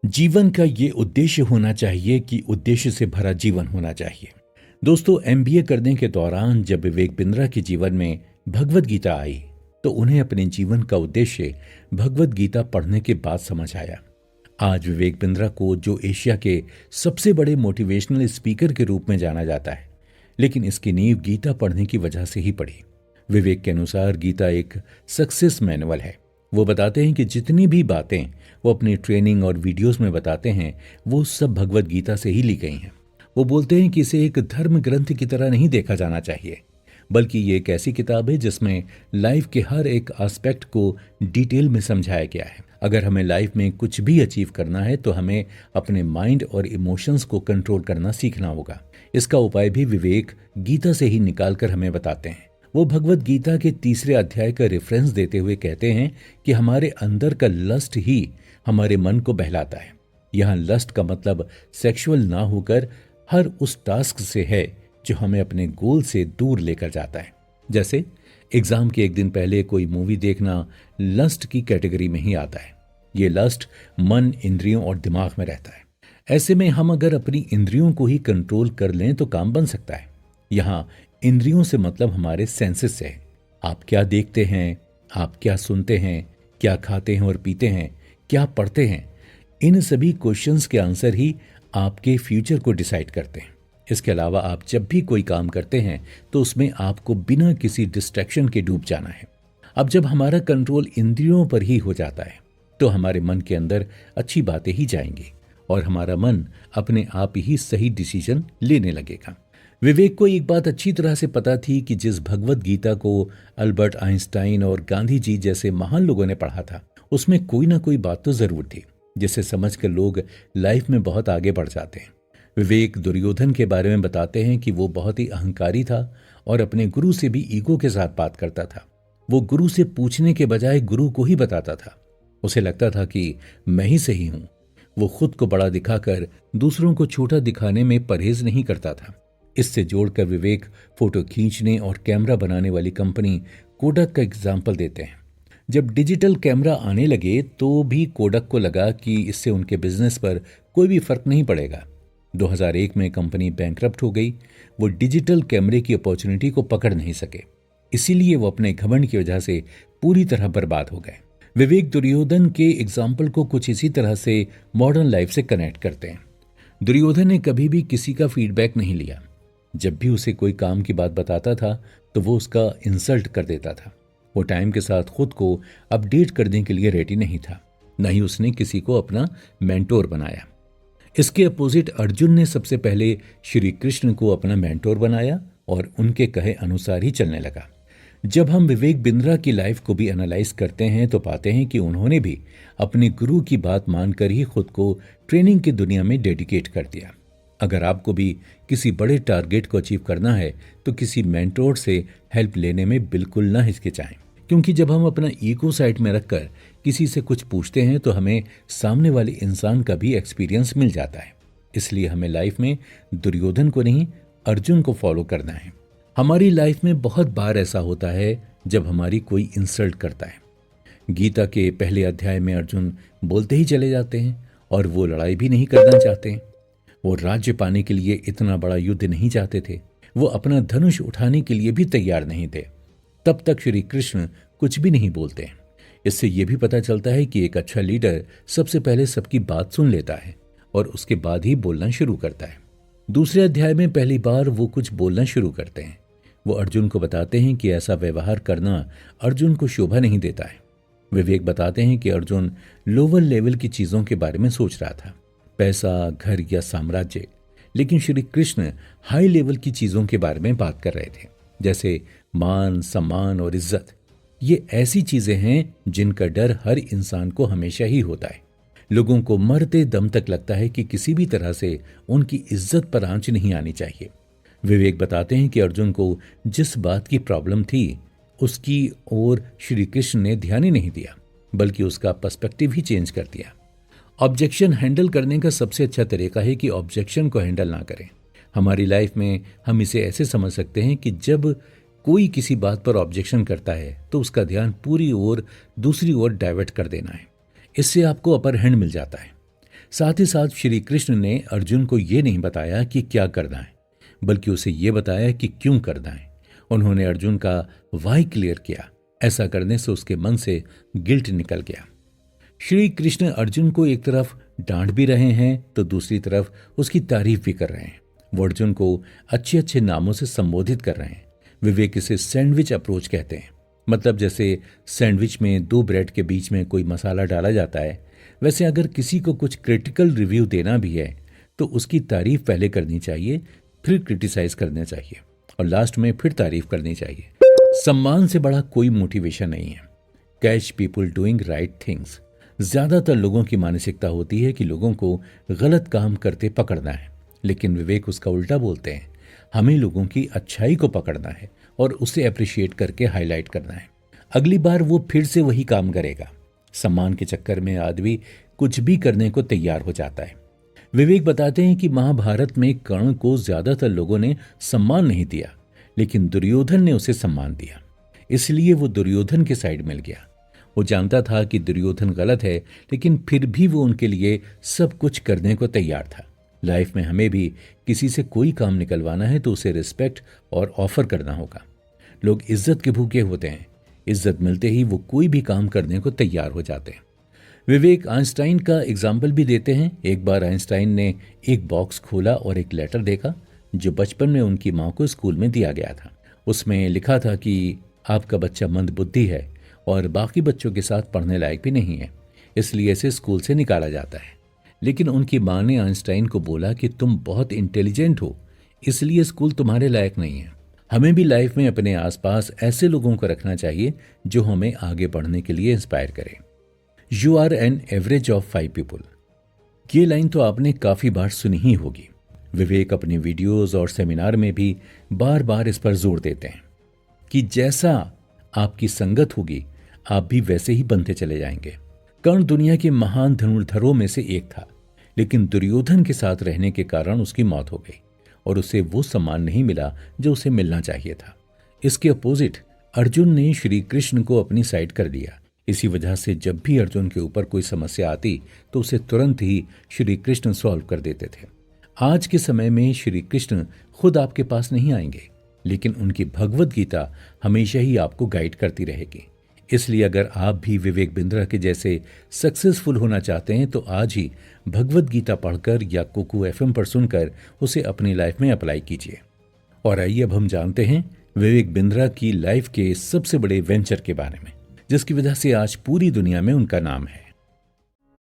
जीवन का ये उद्देश्य होना चाहिए कि उद्देश्य से भरा जीवन होना चाहिए। दोस्तों, एमबीए करने के दौरान जब विवेक बिंद्रा के जीवन में भगवत गीता आई तो उन्हें अपने जीवन का उद्देश्य भगवत गीता पढ़ने के बाद समझ आया। आज विवेक बिंद्रा को जो एशिया के सबसे बड़े मोटिवेशनल स्पीकर के रूप में जाना जाता है, लेकिन इसकी नींव गीता पढ़ने की वजह से ही पड़ी। विवेक के अनुसार गीता एक सक्सेस मैनुअल है। वो बताते हैं कि जितनी भी बातें वो अपनी ट्रेनिंग और वीडियोस में बताते हैं वो सब भगवत गीता से ही ली गई हैं। वो बोलते हैं कि इसे एक धर्म ग्रंथ की तरह नहीं देखा जाना चाहिए, बल्कि ये एक ऐसी किताब है जिसमें लाइफ के हर एक एस्पेक्ट को डिटेल में समझाया गया है। अगर हमें लाइफ में कुछ भी अचीव करना है तो हमें अपने माइंड और इमोशंस को कंट्रोल करना सीखना होगा। इसका उपाय भी विवेक गीता से ही निकाल कर हमें बताते हैं। वो भगवत गीता के 3 अध्याय का रेफरेंस देते हुए कहते हैं कि हमारे अंदर का लस्ट ही हमारे मन को बहलाता है। यहाँ लस्ट का मतलब सेक्सुअल ना होकर हर उस टास्क से है जो हमें अपने गोल से दूर लेकर जाता है। जैसे एग्जाम के एक दिन पहले कोई मूवी देखना लस्ट की कैटेगरी में ही आता है। ये लस्ट मन, इंद्रियों और दिमाग में रहता है। ऐसे में हम अगर अपनी इंद्रियों को ही कंट्रोल कर लें तो काम बन सकता है। यहाँ इंद्रियों से मतलब हमारे सेंसेस से है। आप क्या देखते हैं, आप क्या सुनते हैं, क्या खाते हैं और पीते हैं, क्या पढ़ते हैं, इन सभी क्वेश्चंस के आंसर ही आपके फ्यूचर को डिसाइड करते हैं। इसके अलावा आप जब भी कोई काम करते हैं तो उसमें आपको बिना किसी डिस्ट्रैक्शन के डूब जाना है। अब जब हमारा कंट्रोल इंद्रियों पर ही हो जाता है तो हमारे मन के अंदर अच्छी बातें ही जाएंगी और हमारा मन अपने आप ही सही डिसीजन लेने लगेगा। विवेक को एक बात अच्छी तरह से पता थी कि जिस भगवत गीता को अल्बर्ट आइंस्टाइन और गांधी जी जैसे महान लोगों ने पढ़ा था उसमें कोई ना कोई बात तो जरूर थी जिसे समझकर लोग लाइफ में बहुत आगे बढ़ जाते हैं। विवेक दुर्योधन के बारे में बताते हैं कि वो बहुत ही अहंकारी था और अपने गुरु से भी ईगो के साथ बात करता था। वो गुरु से पूछने के बजाय गुरु को ही बताता था। उसे लगता था कि मैं ही सही हूं। वो खुद को बड़ा दिखाकर दूसरों को छोटा दिखाने में परहेज नहीं करता था। इससे जोड़कर विवेक फोटो खींचने और कैमरा बनाने वाली कंपनी कोडक का एग्जाम्पल देते हैं। जब डिजिटल कैमरा आने लगे तो भी कोडक को लगा कि इससे उनके बिजनेस पर कोई भी फर्क नहीं पड़ेगा। 2001 में कंपनी बैंकरप्ट हो गई। वो डिजिटल कैमरे की अपॉर्चुनिटी को पकड़ नहीं सके, इसीलिए वो अपने घमंड की वजह से पूरी तरह बर्बाद हो गए। विवेक दुर्योधन के एग्जाम्पल को कुछ इसी तरह से मॉडर्न लाइफ से कनेक्ट करते हैं। दुर्योधन ने कभी भी किसी का फीडबैक नहीं लिया। जब भी उसे कोई काम की बात बताता था तो वो उसका इंसल्ट कर देता था। वो टाइम के साथ खुद को अपडेट करने के लिए रेडी नहीं था, न ही उसने किसी को अपना मेंटोर बनाया। इसके अपोजिट अर्जुन ने सबसे पहले श्री कृष्ण को अपना मेंटोर बनाया और उनके कहे अनुसार ही चलने लगा। जब हम विवेक बिंद्रा की लाइफ को भी एनालाइज करते हैं तो पाते हैं कि उन्होंने भी अपने गुरु की बात मानकर ही खुद को ट्रेनिंग की दुनिया में डेडिकेट कर दिया। अगर आपको भी किसी बड़े टारगेट को अचीव करना है तो किसी मेंटोर से हेल्प लेने में बिल्कुल ना हिचकिचाएं, क्योंकि जब हम अपना ईगो साइड में रखकर किसी से कुछ पूछते हैं तो हमें सामने वाले इंसान का भी एक्सपीरियंस मिल जाता है। इसलिए हमें लाइफ में दुर्योधन को नहीं, अर्जुन को फॉलो करना है। हमारी लाइफ में बहुत बार ऐसा होता है जब हमारी कोई इंसल्ट करता है। गीता के पहले अध्याय में अर्जुन बोलते ही चले जाते हैं और वो लड़ाई भी नहीं करना चाहते हैं। वो राज्य पाने के लिए इतना बड़ा युद्ध नहीं चाहते थे। वो अपना धनुष उठाने के लिए भी तैयार नहीं थे। तब तक श्री कृष्ण कुछ भी नहीं बोलते। इससे यह भी पता चलता है कि एक अच्छा लीडर सबसे पहले सबकी बात सुन लेता है और उसके बाद ही बोलना शुरू करता है। दूसरे अध्याय में पहली बार वो कुछ बोलना शुरू करते हैं। वो अर्जुन को बताते हैं कि ऐसा व्यवहार करना अर्जुन को शोभा नहीं देता है। विवेक बताते हैं कि अर्जुन लोअर लेवल की चीजों के बारे में सोच रहा था, पैसा, घर या साम्राज्य, लेकिन श्री कृष्ण हाई लेवल की चीजों के बारे में बात कर रहे थे, जैसे मान, सम्मान और इज्जत। ये ऐसी चीजें हैं जिनका डर हर इंसान को हमेशा ही होता है। लोगों को मरते दम तक लगता है कि किसी भी तरह से उनकी इज्जत पर आंच नहीं आनी चाहिए। विवेक बताते हैं कि अर्जुन को जिस बात की प्रॉब्लम थी उसकी ओर श्री कृष्ण ने ध्यान ही नहीं दिया, बल्कि उसका पर्सपेक्टिव ही चेंज कर दिया। ऑब्जेक्शन हैंडल करने का सबसे अच्छा तरीका है कि ऑब्जेक्शन को हैंडल ना करें। हमारी लाइफ में हम इसे ऐसे समझ सकते हैं कि जब कोई किसी बात पर ऑब्जेक्शन करता है तो उसका ध्यान पूरी ओर दूसरी ओर डाइवर्ट कर देना है। इससे आपको अपर हैंड मिल जाता है। साथ ही साथ श्री कृष्ण ने अर्जुन को ये नहीं बताया कि क्या करना है, बल्कि उसे ये बताया कि क्यों करना है। उन्होंने अर्जुन का वाई क्लियर किया। ऐसा करने से उसके मन से गिल्ट निकल गया। श्री कृष्ण अर्जुन को एक तरफ डांट भी रहे हैं तो दूसरी तरफ उसकी तारीफ भी कर रहे हैं। वो अर्जुन को अच्छे अच्छे नामों से संबोधित कर रहे हैं। विवेक इसे सैंडविच अप्रोच कहते हैं। मतलब जैसे सैंडविच में दो ब्रेड के बीच में कोई मसाला डाला जाता है, वैसे अगर किसी को कुछ क्रिटिकल रिव्यू देना भी है तो उसकी तारीफ पहले करनी चाहिए, फिर क्रिटिसाइज करना चाहिए और लास्ट में फिर तारीफ करनी चाहिए। सम्मान से बड़ा कोई मोटिवेशन नहीं है। Catch people doing right things. ज्यादातर लोगों की मानसिकता होती है कि लोगों को गलत काम करते पकड़ना है, लेकिन विवेक उसका उल्टा बोलते हैं। हमें लोगों की अच्छाई को पकड़ना है और उसे अप्रिशिएट करके हाईलाइट करना है। अगली बार वो फिर से वही काम करेगा। सम्मान के चक्कर में आदमी कुछ भी करने को तैयार हो जाता है। विवेक बताते हैं कि महाभारत में कर्ण को ज्यादातर लोगों ने सम्मान नहीं दिया, लेकिन दुर्योधन ने उसे सम्मान दिया। इसलिए वो दुर्योधन के साइड मिल गया। वो जानता था कि दुर्योधन गलत है, लेकिन फिर भी वो उनके लिए सब कुछ करने को तैयार था। लाइफ में हमें भी किसी से कोई काम निकलवाना है तो उसे रिस्पेक्ट और ऑफर करना होगा। लोग इज्जत के भूखे होते हैं। इज्जत मिलते ही वो कोई भी काम करने को तैयार हो जाते हैं। विवेक आइंस्टाइन का एग्जाम्पल भी देते हैं। एक बार आइंस्टाइन ने एक बॉक्स खोला और एक लेटर देखा जो बचपन में उनकी माँ को स्कूल में दिया गया था। उसमें लिखा था कि आपका बच्चा मंदबुद्धि है और बाकी बच्चों के साथ पढ़ने लायक भी नहीं है, इसलिए इसे स्कूल से निकाला जाता है। लेकिन उनकी माँ ने आइंस्टाइन को बोला कि तुम बहुत इंटेलिजेंट हो, इसलिए स्कूल तुम्हारे लायक नहीं है। हमें भी लाइफ में अपने आसपास ऐसे लोगों को रखना चाहिए जो हमें आगे बढ़ने के लिए इंस्पायर करें। You are an average of 5 people. ये लाइन तो आपने काफी बार सुनी ही होगी। विवेक अपने वीडियोस और सेमिनार में भी बार बार इस पर जोर देते हैं कि जैसा आपकी संगत होगी आप भी वैसे ही बनते चले जाएंगे। कर्ण दुनिया के महान धनुर्धरों में से एक था, लेकिन दुर्योधन के साथ रहने के कारण उसकी मौत हो गई और उसे वो सम्मान नहीं मिला जो उसे मिलना चाहिए था। इसके अपोजिट अर्जुन ने श्री कृष्ण को अपनी साइड कर लिया। इसी वजह से जब भी अर्जुन के ऊपर कोई समस्या आती तो उसे तुरंत ही श्री कृष्ण सॉल्व कर देते थे। आज के समय में श्री कृष्ण खुद आपके पास नहीं आएंगे, लेकिन उनकी भगवत गीता हमेशा ही आपको गाइड करती रहेगी। इसलिए अगर आप भी विवेक बिंद्रा के जैसे सक्सेसफुल होना चाहते हैं तो आज ही भगवत गीता पढ़कर या कुकू एफएम पर सुनकर उसे अपनी लाइफ में अप्लाई कीजिए। और आइए अब हम जानते हैं विवेक बिंद्रा की लाइफ के सबसे बड़े वेंचर के बारे में, जिसकी वजह से आज पूरी दुनिया में उनका नाम है।